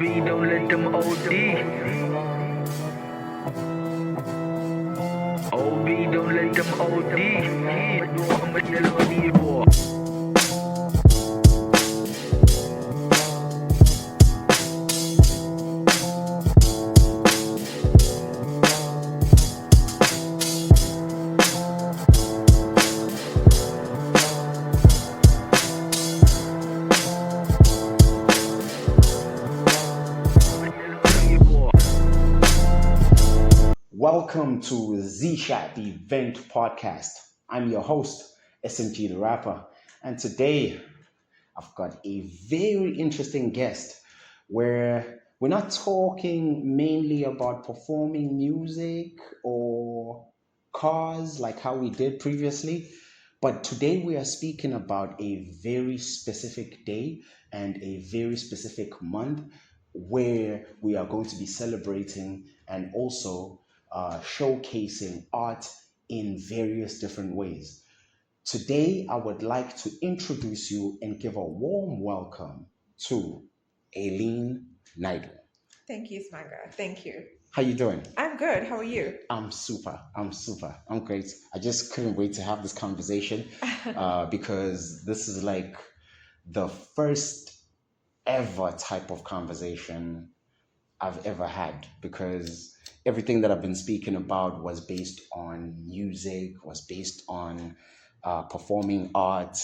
OB, don't let them OD. OB, don't let them OD. Welcome to Zishapp Event Podcast. I'm your host, SMG the Rapper, and today I've got a very interesting guest where we're not talking mainly about performing music or cars like how we did previously, but today we are speaking about a very specific day and a very specific month where we are going to be celebrating and also showcasing art in various different ways. Today, I would like to introduce you and give a warm welcome to Alene Naidoo. Thank you, Smanga. Thank you. How you doing? I'm good. How are you? I'm super. I'm great. I just couldn't wait to have this conversation because this is like the first ever type of conversation I've ever had because everything that I've been speaking about was based on music, was based on performing art,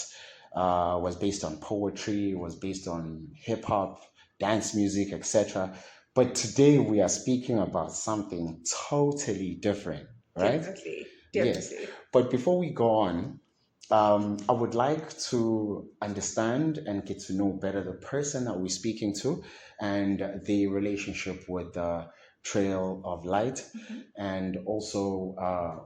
was based on poetry, was based on hip hop, dance music, etc. But today we are speaking about something totally different, right? Definitely. Yes. Definitely. But before we go on, I would like to understand and get to know better the person that we're speaking to and the relationship with the Trail of Light, Mhm. and also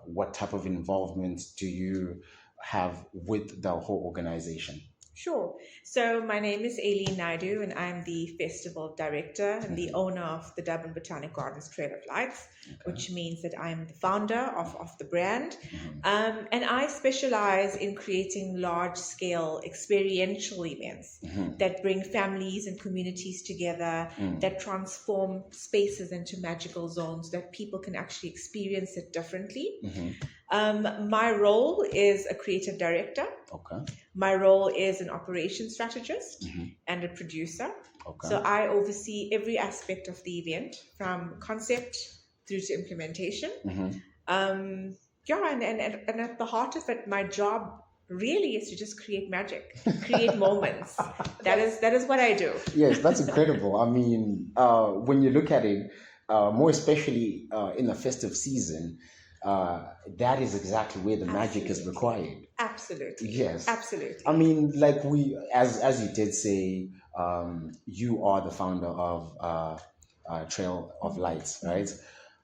what type of involvement do you have with the whole organization? Sure. So my name is Alene Naidoo, and I'm the festival director and the owner of the Durban Botanic Gardens Trail of Lights, which means that I'm the founder of the brand. And I specialize in creating large-scale experiential events that bring families and communities together, that transform spaces into magical zones that people can actually experience it differently. My role is a creative director. Okay. My role is an operations strategist and a producer. Okay. So I oversee every aspect of the event from concept through to implementation. And at the heart of it, my job really is to just create magic, create moments. That is what I do. Yes, that's incredible. I mean, when you look at it, more especially in the festive season, that is exactly where the magic is Absolutely. required. Absolutely. Yes. Absolutely. I mean, like we, as you did say, you are the founder of Trail of Lights, right?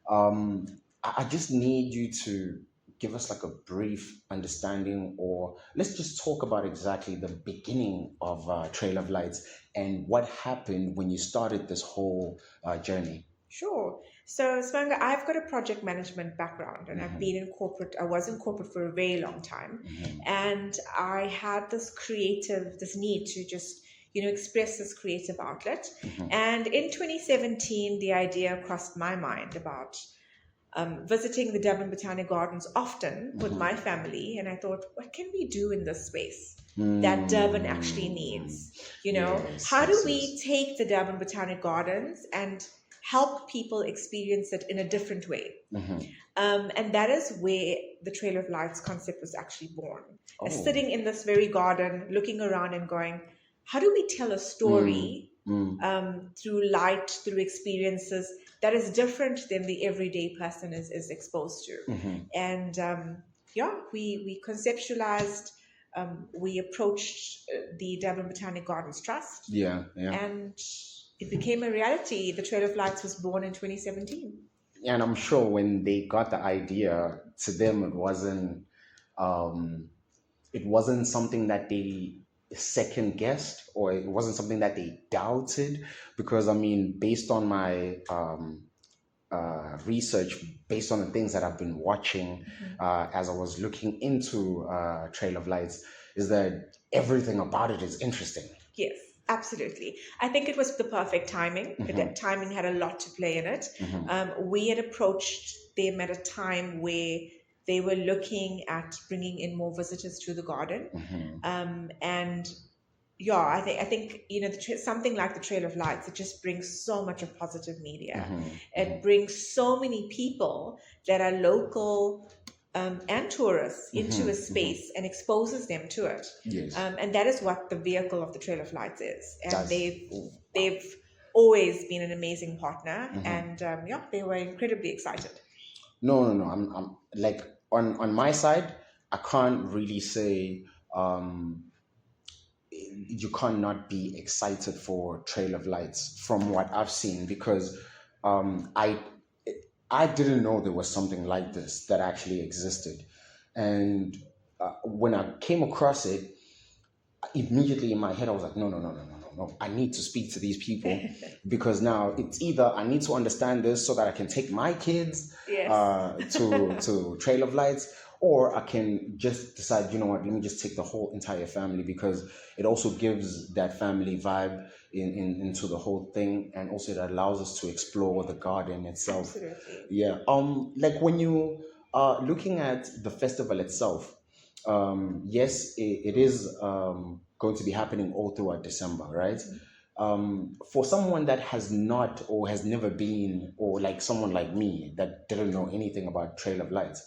I just need you to give us like a brief understanding, or let's just talk about exactly the beginning of Trail of Lights and what happened when you started this whole journey. Sure. So, Svanga, I've got a project management background and I've been in corporate, I was in corporate for a very long time. And I had this need to just, express this creative outlet. And in 2017, the idea crossed my mind about visiting the Durban Botanic Gardens often with my family. And I thought, what can we do in this space that Durban actually needs? Yes, How do yes, we yes. take the Durban Botanic Gardens and help people experience it in a different way? And that is where the Trail of Lights concept was actually born. Oh. Sitting in this very garden, looking around and going, how do we tell a story through light, through experiences that is different than the everyday person is exposed to? And we conceptualized, we approached the Durban Botanic Gardens Trust, Yeah, yeah. and it became a reality. The Trail of Lights was born in 2017. And I'm sure when they got the idea, to them um, it wasn't something that they second guessed, or it wasn't something that they doubted, because I mean, based on my research, based on the things that I've been watching as I was looking into Trail of Lights, is that everything about it is interesting. Yes. Absolutely. I think it was the perfect timing. Mm-hmm. That timing had a lot to play in it. Mm-hmm. We had approached them at a time where they were looking at bringing in more visitors to the garden. Mm-hmm. And yeah, I think something like the Trail of Lights, it just brings so much of positive media. Mm-hmm. It brings so many people that are local and tourists into a Mm-hmm. Mm-hmm. space and exposes them to it. Yes. And that is what the vehicle of the Trail of Lights is. And That's they've always been an amazing partner, mhm. and yeah, they were incredibly excited. No, no, no. I'm like on my side, I can't really say um you can't not be excited for Trail of Lights from what I've seen because um I I didn't know there was something like this that actually existed. And when I came across it, immediately in my head, I was like, no, no, no, no, no, no, no. I need to speak to these people because now it's either I need to understand this so that I can take my kids Yes, to Trail of Lights, or I can just decide, you know what, let me just take the whole entire family because it also gives that family vibe into the whole thing, and also it allows us to explore the garden itself. absolutely. Yeah. Like when you are looking at the festival itself, yes, it is going to be happening all throughout December, right? Mhm. For someone that has not or has never been, or like someone like me that didn't know anything about Trail of Lights,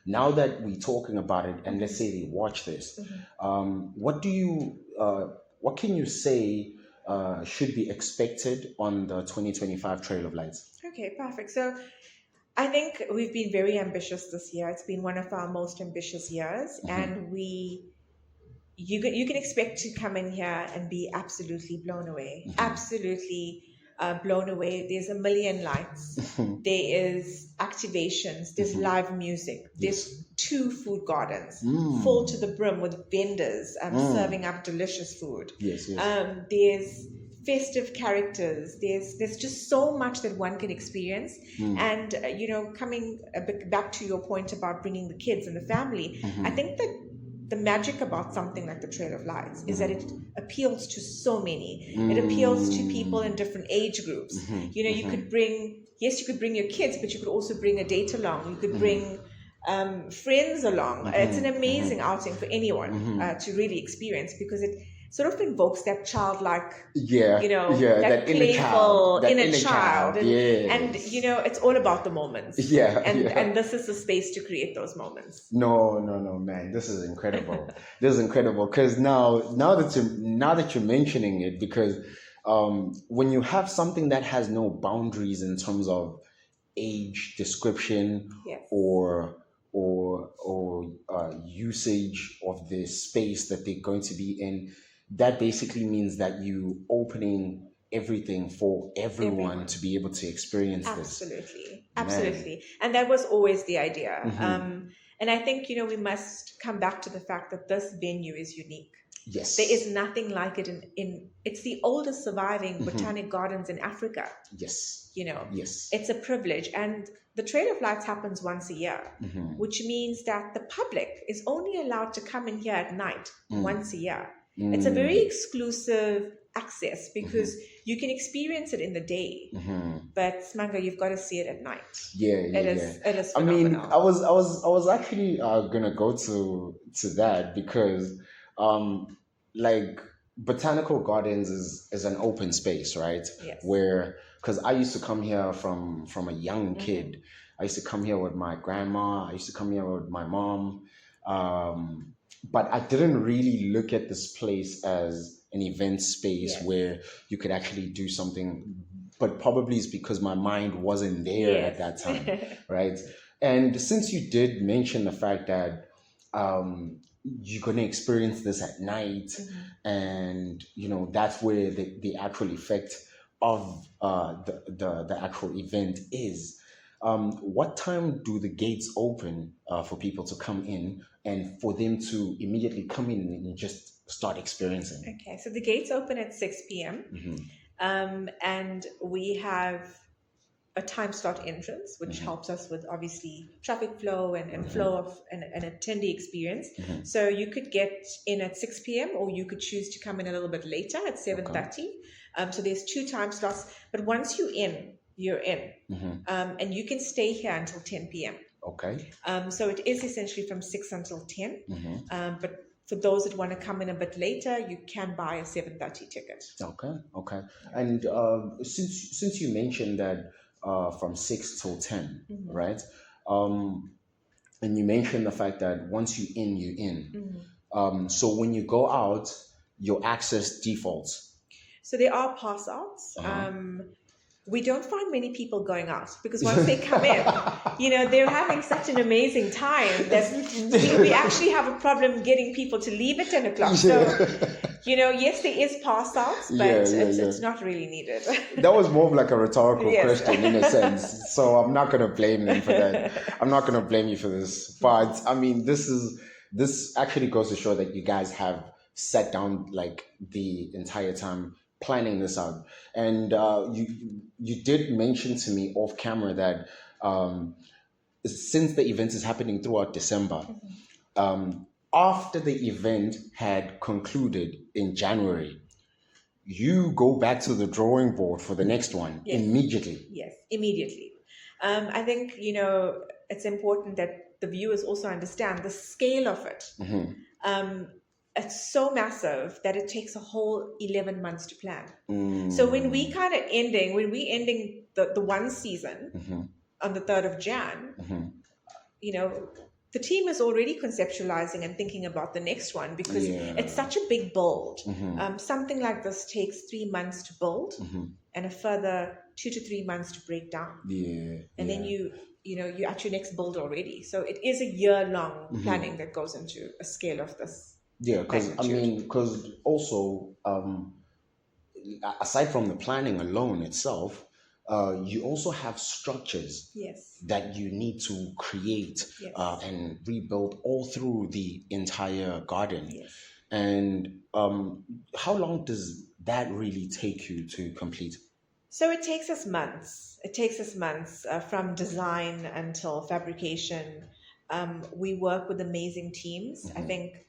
now that we're talking about it, and let's Mhm. say they watch this, Mhm. what can you say should be expected on the 2025 Trail of Lights? Okay, perfect. So I think we've been very ambitious this year. It's been one of our most ambitious years, Mm-hmm. and you can expect to come in here and be absolutely blown away. Mm-hmm. Absolutely blown away. There's a million lights. There is activations. There's Mm-hmm. live music. Yes. There's two food gardens full to Mm. the brim with vendors Mm. serving up delicious food. Yes, yes. There's festive characters. There's just so much that one can experience. Mm. And coming a bit back to your point about bringing the kids and the family, I Mm-hmm. think that the magic about something like the Trail of Lights is that Mm-hmm. it appeals to so many. It appeals to people in Mm. different age groups. Mm-hmm. You Mm-hmm. could bring, yes, you could bring your kids, but you could also bring a date along. You could Mm-hmm. bring friends along. It's an Mm-hmm. amazing Mm-hmm. outing for anyone Mm-hmm. to really experience because it sort of invokes that childlike, Yeah, yeah, that that inner child, playful that inner inner child, child, and yes. it's all about the moments, Yeah, and yeah. this is the space to create those moments. No, no, no, man. This is incredible. This is incredible because now that you're mentioning it, because when you have something that has no boundaries in terms of age description Yes, or usage of the space that they're going to be in, that basically means that you opening everything for everyone everyone. to be able to experience this. Absolutely, Man. absolutely. And that was always the idea. Hmm. And I think, we must come back to the fact that this venue is unique. There is Yes. nothing like it it's the oldest surviving Hmm. botanic gardens in Africa. Yes. You know, Yes. it's a privilege. And the Trail of Lights happens once a year, Hmm. which means that the public is only allowed to come in here at night Mm. once a year. It's a very Mm. exclusive access Hmm. because you can experience it in the day, Hmm. but Smanga, you've got to see it at night. Yeah, yeah, yeah. It is I mean, phenomenal. I was actually gonna go to that because, um, like botanical gardens is an open space, right? Yes. Where, because I used to come here from a young Mhm. kid. I used to come here with my grandma. I used to come here with my mom. But I didn't really look at this place as an event space Yes. where you could actually do something, but probably it's because my mind wasn't there at that time, Yes. right? And since you did mention the fact that you're going to experience this at night, Mhm. and that's where the actual effect of the actual event is. What time do the gates open for people to come in and for them to immediately come in and just start experiencing? Okay, so the gates open at 6 p.m. Hmm. And we have a time slot entrance, which Mhm. helps us with obviously traffic flow and flow of an attendee experience. Mhm. So you could get in at 6 p.m. or you could choose to come in a little bit later at 7:30. So there's two time slots, but once you're in, Mhm. and you can stay here until 10 p.m. Okay. So it is essentially from 6 until 10. Mhm. But for those that want to come in a bit later, you can buy a 7:30 ticket. Okay. Okay. And since you mentioned that from 6 till 10, Mhm. right? Um, and you mentioned the fact that once you in, you in. Mhm. So when you go out, your access defaults. So there are pass outs. Uh-huh. We don't find many people going out because once they come in, they're having such an amazing time that we actually have a problem getting people to leave at 10 o'clock. So, yes, there is pass outs, but it's not really needed. That was more of like a rhetorical Yes. question in a sense. So I'm not going to blame them for that. I'm not going to blame you for this. But I mean, this actually goes to show that you guys have sat down like the entire time planning this out. And you did mention to me off camera that since the event is happening throughout December, after the event had concluded in January, you go back to the drawing board for the next one Yes. immediately. Yes, immediately. I think, it's important that the viewers also understand the scale of it. Mm-hmm. It's so massive that it takes a whole 11 months to plan. Mm. So when we ending the one season Mm-hmm. on the 3rd of Jan, Mm-hmm. the team is already conceptualizing and thinking about the next one because it's such a big build. Mm-hmm. Something like this takes 3 months to build Mm-hmm. and a further 2 to 3 months to break down. Yeah. And then you're at your next build already. So it is a year-long planning that goes into a scale of this. Yeah, because also aside from the planning alone itself, you also have structures Yes. that you need to create Yes. and rebuild all through the entire garden. Yes. And how long does that really take you to complete? So it takes us months. It takes us months from design until fabrication. We work with amazing teams. I think,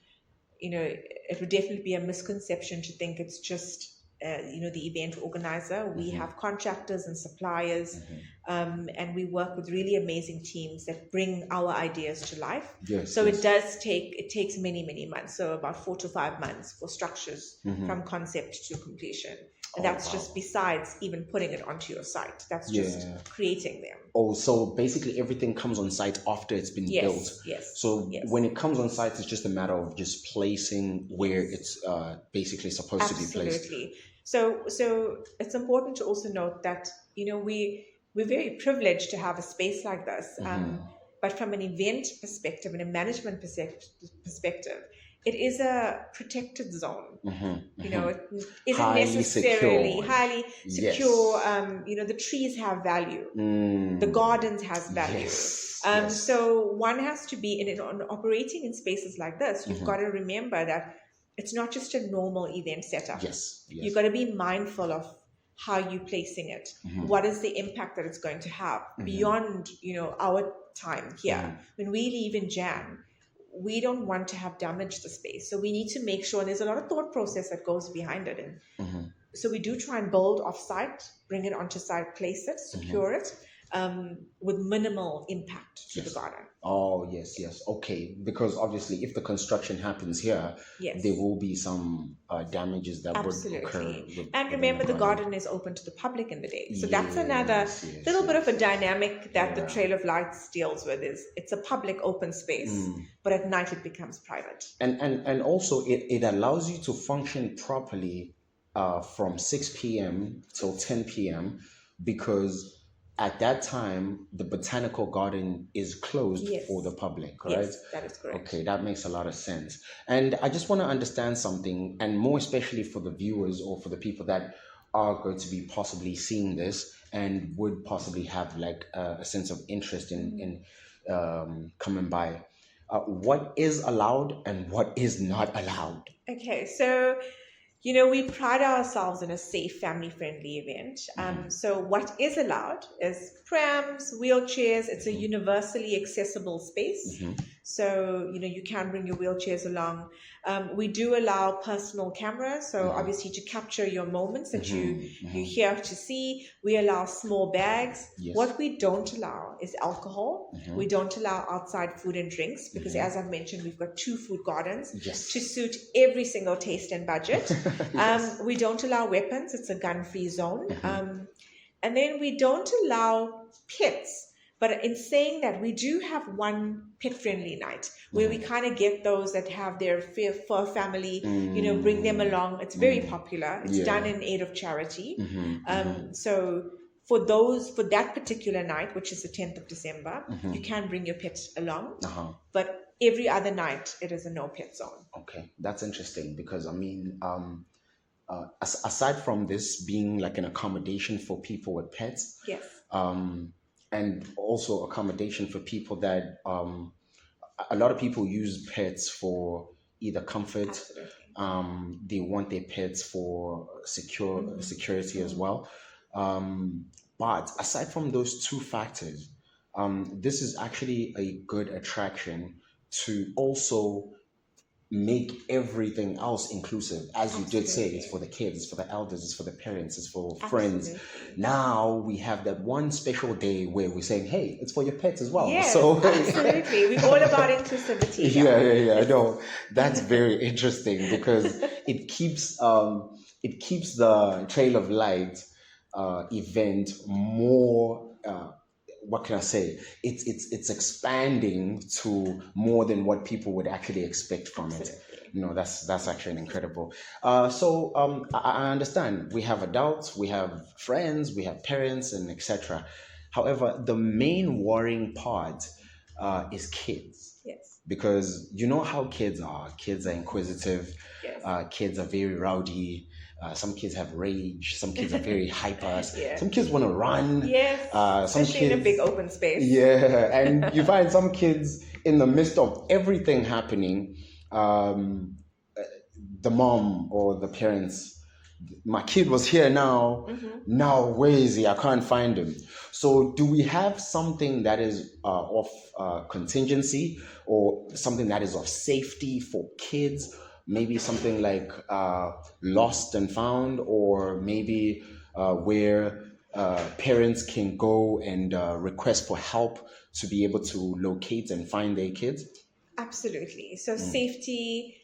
it would definitely be a misconception to think it's just, the event organizer. We have contractors and suppliers, and we work with really amazing teams that bring our ideas to life. Yes. So it takes many, many months. So about 4 to 5 months for structures from concept to completion. And that's just besides even putting it onto your site. That's just creating them. Oh, so basically everything comes on site after it's been built. Yes. So when it comes on site, it's just a matter of just placing where it's basically supposed to be placed. Absolutely. So it's important to also note that we're very privileged to have a space like this. But from an event perspective and a management perspective, it is a protected zone. It isn't Highly necessarily secure. highly secure. The trees have value. The gardens has value. So one has to be operating in spaces like this. You've got to remember that it's not just a normal event setup. Yes. You've got to be mindful of how you're placing it. What is the impact that it's going to have beyond, our time here. When we leave in Jan, we don't want to have damaged the space. So we need to make sure, and there's a lot of thought process that goes behind it. And so we do try and build off-site, bring it onto site, place it, secure it, with minimal impact to the garden. Oh, yes. Okay, because obviously if the construction happens here, there will be some damages that would occur. And remember, the garden is open to the public in the day. So that's another little bit of a dynamic that the Trail of Lights deals with. It's a public open space, but at night it becomes private. And also it allows you to function properly from 6 p.m. till 10 p.m. because at that time, the botanical garden is closed for the public, right? Yes, that is correct. Okay, that makes a lot of sense. And I just want to understand something, and more especially for the viewers or for the people that are going to be possibly seeing this and would possibly have like a sense of interest in coming by. What is allowed and what is not allowed? Okay, so We pride ourselves in a safe, family friendly event. So, what is allowed is prams, wheelchairs. It's a universally accessible space. Mm-hmm. So, you can bring your wheelchairs along. We do allow personal cameras. So, Mm-hmm. obviously, to capture your moments that you're Mm-hmm. here to see. We allow small bags. Yes. What we don't allow is alcohol. Mm-hmm. We don't allow outside food and drinks because, Mm-hmm. as I've mentioned, we've got 2 food gardens Yes. to suit every single taste and budget. Yes. We don't allow weapons. It's a gun-free zone. Mm-hmm. And then we don't allow pets. But in saying that, we do have one pet-friendly night where we kind of get those that have their fur family, bring them along. It's very popular. It's done in aid of charity. So for that particular night, which is the 10th of December, you can bring your pet along. But every other night, it is a no pet zone. Okay, that's interesting because I mean, aside from this being like an accommodation for people with pets, Yes. And also accommodation for people that a lot of people use pets for either comfort. Absolutely. They want their pets for security as well. But aside from those two factors, this is actually a good attraction to also make everything else inclusive. As you did say, it's for the kids, it's for the elders, it's for the parents, it's for friends. Now we have that one special day where we're saying, hey, it's for your pets as well. Yes, So absolutely. We're all about inclusivity. yeah. No, that's very interesting because it keeps the Trail of Light event more. What can I say? It's expanding to more than what people would actually expect from it. No, that's actually incredible. So I understand we have adults, we have friends, we have parents, and etc. However, the main worrying part is kids. Yes. Because you know how kids are. Kids are inquisitive. Yes. Kids are very rowdy. Some kids have rage. Some kids are very hyper. Yeah. Some kids want to run. Yes. Some Especially kids in a big open space. Yeah, and you find some kids in the midst of everything happening, the mom or the parents, my kid was here now. Now where is he? I can't find him. So do we have something that is of contingency or something that is of safety for kids? Maybe something like lost and found, or maybe where parents can go and request for help to be able to locate and find their kids? Absolutely. So safety,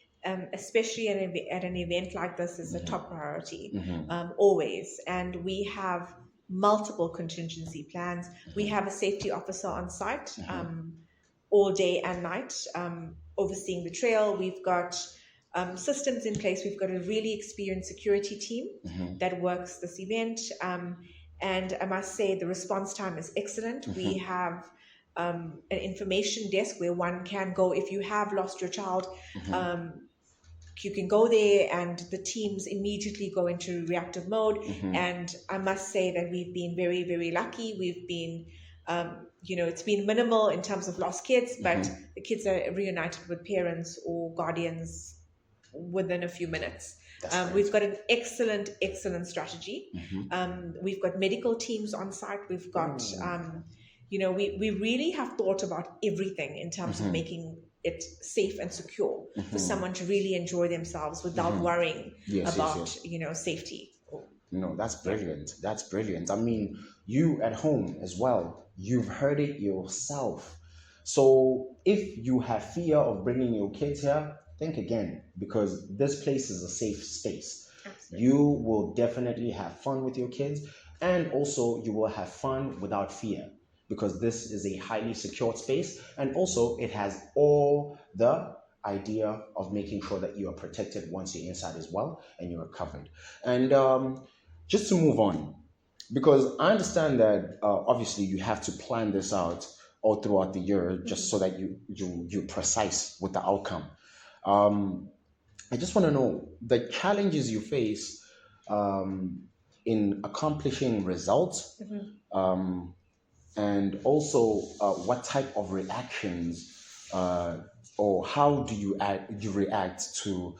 especially at an event like this, is a top priority, always. And we have multiple contingency plans. We have a safety officer on site all day and night, overseeing the trail. We've got systems in place. We've got a really experienced security team that works this event. And I must say the response time is excellent. We have an information desk where one can go if you have lost your child. You can go there and the teams immediately go into reactive mode. And I must say that we've been very, very lucky. We've been, it's been minimal in terms of lost kids, but the kids are reunited with parents or guardians within a few minutes. We've got an excellent strategy. We've got medical teams on site. We've got, we really have thought about everything in terms of making it safe and secure for someone to really enjoy themselves without worrying about, safety. No, that's brilliant. That's brilliant. I mean, you at home as well, you've heard it yourself. So if you have fear of bringing your kids here, think again, because this place is a safe space. Absolutely. You will definitely have fun with your kids, and also you will have fun without fear, because this is a highly secured space, and also it has all the idea of making sure that you are protected once you're inside as well, and you are covered. And just to move on, because I understand that obviously you have to plan this out all throughout the year, just so that you're precise with the outcome. I just want to know the challenges you face in accomplishing results, and also what type of reactions or how do you react to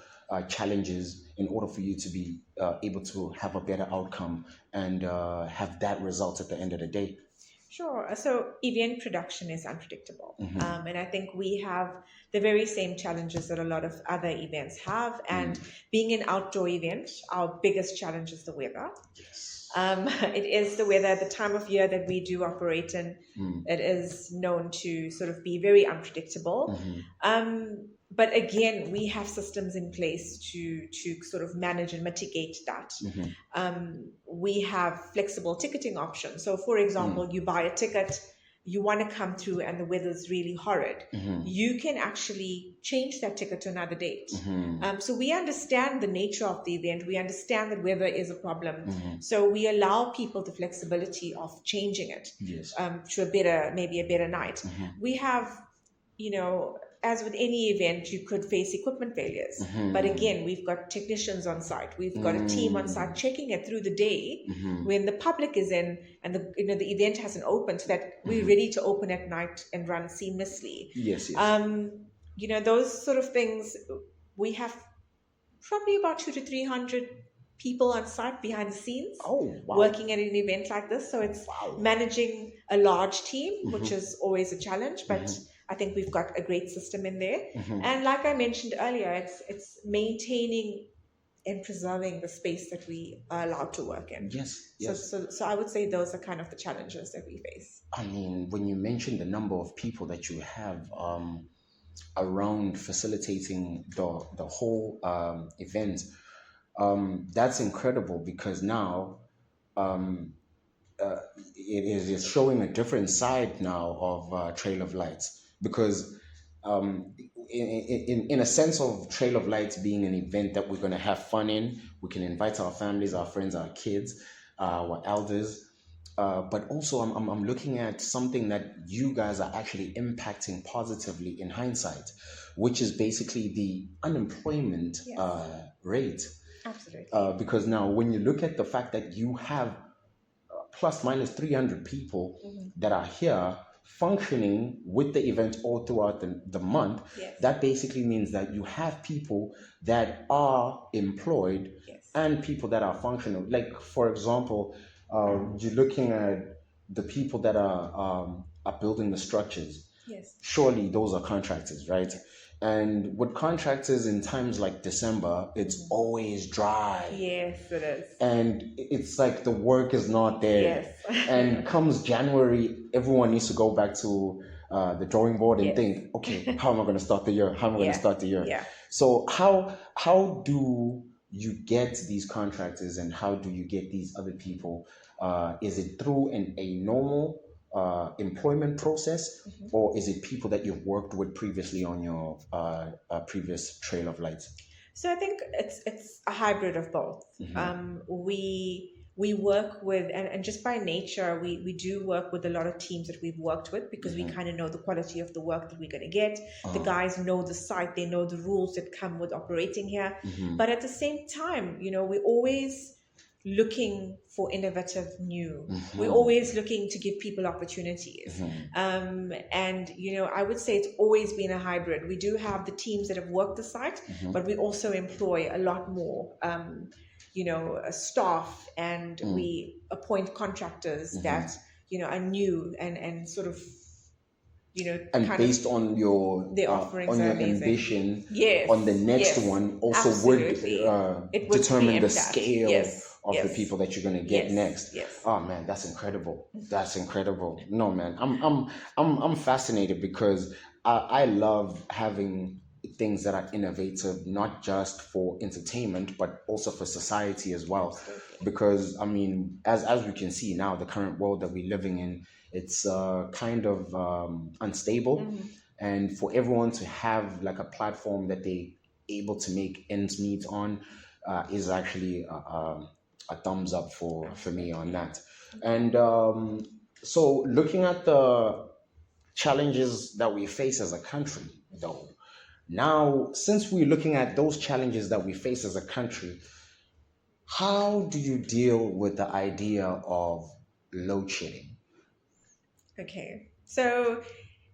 challenges in order for you to be able to have a better outcome and have that result at the end of the day? Sure. So event production is unpredictable. Mm-hmm. And I think we have the very same challenges that a lot of other events have. And Mm. being an outdoor event, our biggest challenge is the weather. Yes. It is the weather, the time of year that we do operate in. Mm. It is known to sort of be very unpredictable. Mm-hmm. But again, we have systems in place to sort of manage and mitigate that. Mm-hmm. We have flexible ticketing options. So, for example, you buy a ticket, you want to come through, and the weather's really horrid. Mm-hmm. You can actually change that ticket to another date. Mm-hmm. So we understand the nature of the event. We understand that weather is a problem. Mm-hmm. So we allow people the flexibility of changing it Yes. to a better, maybe a better night. Mm-hmm. We have, as with any event, you could face equipment failures. Mm-hmm. But again, we've got technicians on site. We've got a team on site checking it through the day when the public is in and the event hasn't opened, so that we're ready to open at night and run seamlessly. Yes, yes. Those sort of things. We have probably about 200 to 300 people on site behind the scenes working at an event like this. So it's managing a large team, which is always a challenge, but I think we've got a great system in there. And like I mentioned earlier, it's maintaining and preserving the space that we are allowed to work in. Yes, yes. So I would say those are kind of the challenges that we face. I mean, when you mentioned the number of people that you have around facilitating the whole event, that's incredible, because now it is showing a different side now of Trail of Lights, because in a sense of Trail of Lights being an event that we're going to have fun in, we can invite our families, our friends, our kids, our elders. But also, I'm looking at something that you guys are actually impacting positively in hindsight, which is basically the unemployment rate. Absolutely. Because now, when you look at the fact that you have plus minus 300 people that are here functioning with the event all throughout the month, that basically means that you have people that are employed and people that are functional. Like, for example, you're looking at the people that are building the structures. Surely those are contractors, right? And with contractors in times like December, it's always dry. Yes, it is. And it's like the work is not there. And comes January, everyone needs to go back to the drawing board and think, okay, how am I going to start the year? How am I going to start the year? So how do you get these contractors, and how do you get these other people? Is it through a normal employment process, or is it people that you've worked with previously on your previous Trail of Lights? So I think it's a hybrid of both. We work with, and just by nature, we do work with a lot of teams that we've worked with, because we kind of know the quality of the work that we're going to get. The guys know the site, they know the rules that come with operating here. But at the same time, we're always looking for innovative new. We're always looking to give people opportunities. And, I would say it's always been a hybrid. We do have the teams that have worked the site, but we also employ a lot more, staff, and we appoint contractors that, are new and sort of, and based on their offerings on your ambition, on the next one, also would determine the scale of the people that you're going to get next. Oh man, that's incredible. That's incredible. No man, I'm fascinated, because I love having things that are innovative, not just for entertainment, but also for society as well. Because I mean, as we can see now, the current world that we're living in, it's kind of unstable, and for everyone to have like a platform that they able to make ends meet on is actually a thumbs up for me on that. And so looking at the challenges that we face as a country, though, now since we're looking at those challenges that we face as a country, how do you deal with the idea of load shedding? Okay, so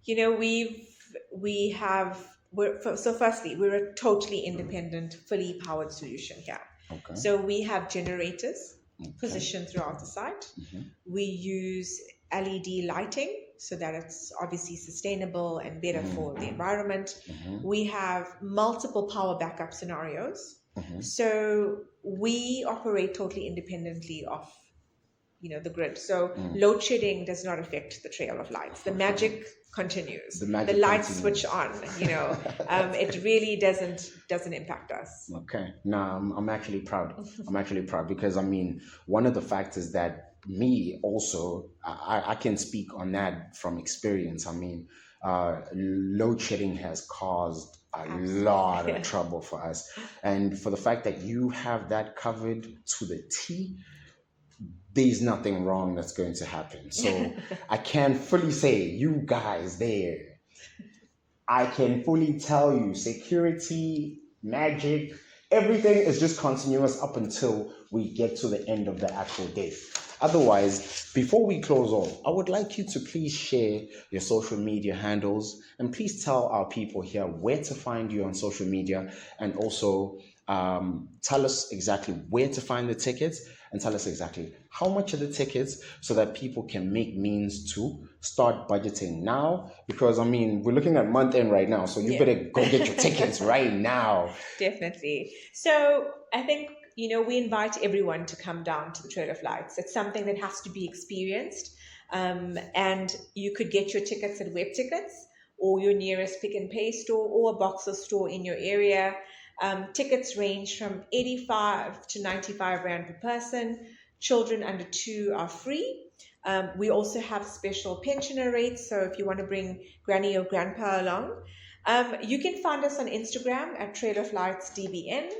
we have firstly, we're a totally independent, fully powered solution here. Okay. So we have generators Okay. positioned throughout the site. Mhm. We use LED lighting so that it's obviously sustainable and better for the environment. Mhm. We have multiple power backup scenarios. Mhm. So we operate totally independently of the grid. So Mm. load shedding does not affect the trail of lights. The magic continues. The magic lights continues. switch on. It really doesn't impact us. Okay. No, I'm actually proud. I'm actually proud because I mean, one of the factors that me also, I can speak on that from experience. I mean, load shedding has caused a lot of trouble for us. And for the fact that you have that covered to the T, there's nothing wrong that's going to happen. So I can fully say, you guys there, I can fully tell you security, magic, everything is just continuous up until we get to the end of the actual day. Otherwise, before we close off, I would like you to please share your social media handles and please tell our people here where to find you on social media and also tell us exactly where to find the tickets and tell us exactly how much are the tickets so that people can make means to start budgeting now because I mean we're looking at month end right now, so you better go get your tickets right now. Definitely. So I think we invite everyone to come down to the Trail of Lights. It's something that has to be experienced, and you could get your tickets at Web Tickets or your nearest Pick and Pay store or a Boxer store in your area. Tickets range from 85 to 95 Rand per person. Children under 2 are free. We also have special pensioner rates, so if you want to bring granny or grandpa along, you can find us on Instagram at Trail of Lights DBN,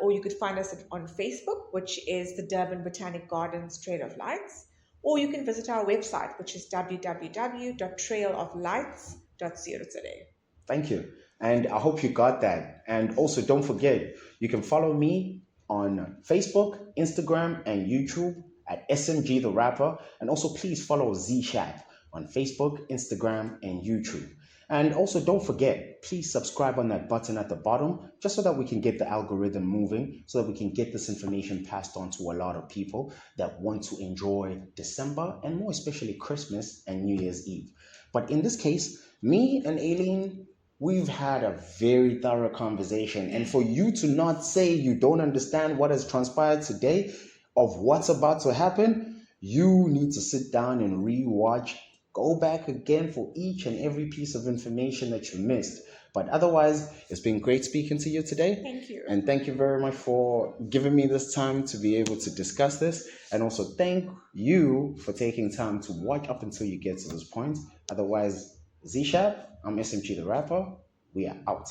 or you could find us on Facebook, which is the Durban Botanic Gardens Trail of Lights, or you can visit our website, which is www.trailoflights.co.za. Thank you. And I hope you got that. And also, don't forget, you can follow me on Facebook, Instagram, and YouTube at SMG the Rapper. And also, please follow Zishapp on Facebook, Instagram, and YouTube. And also, don't forget, please subscribe on that button at the bottom, just so that we can get the algorithm moving, so that we can get this information passed on to a lot of people that want to enjoy December and more especially Christmas and New Year's Eve. But in this case, me and Alene, we've had a very thorough conversation. And for you to not say you don't understand what has transpired today of what's about to happen, you need to sit down and re-watch. Go back again for each and every piece of information that you missed. But otherwise, it's been great speaking to you today. Thank you. And thank you very much for giving me this time to be able to discuss this. And also thank you for taking time to watch up until you get to this point. Otherwise, Zishapp, I'm SMG the Rapper. We are out.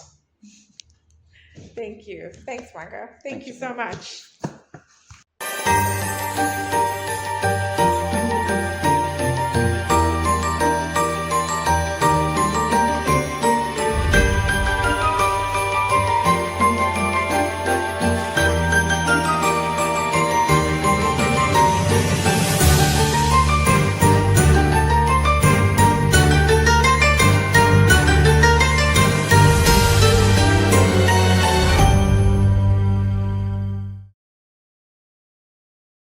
Thank you. Thanks, Wanga. Thank you so much.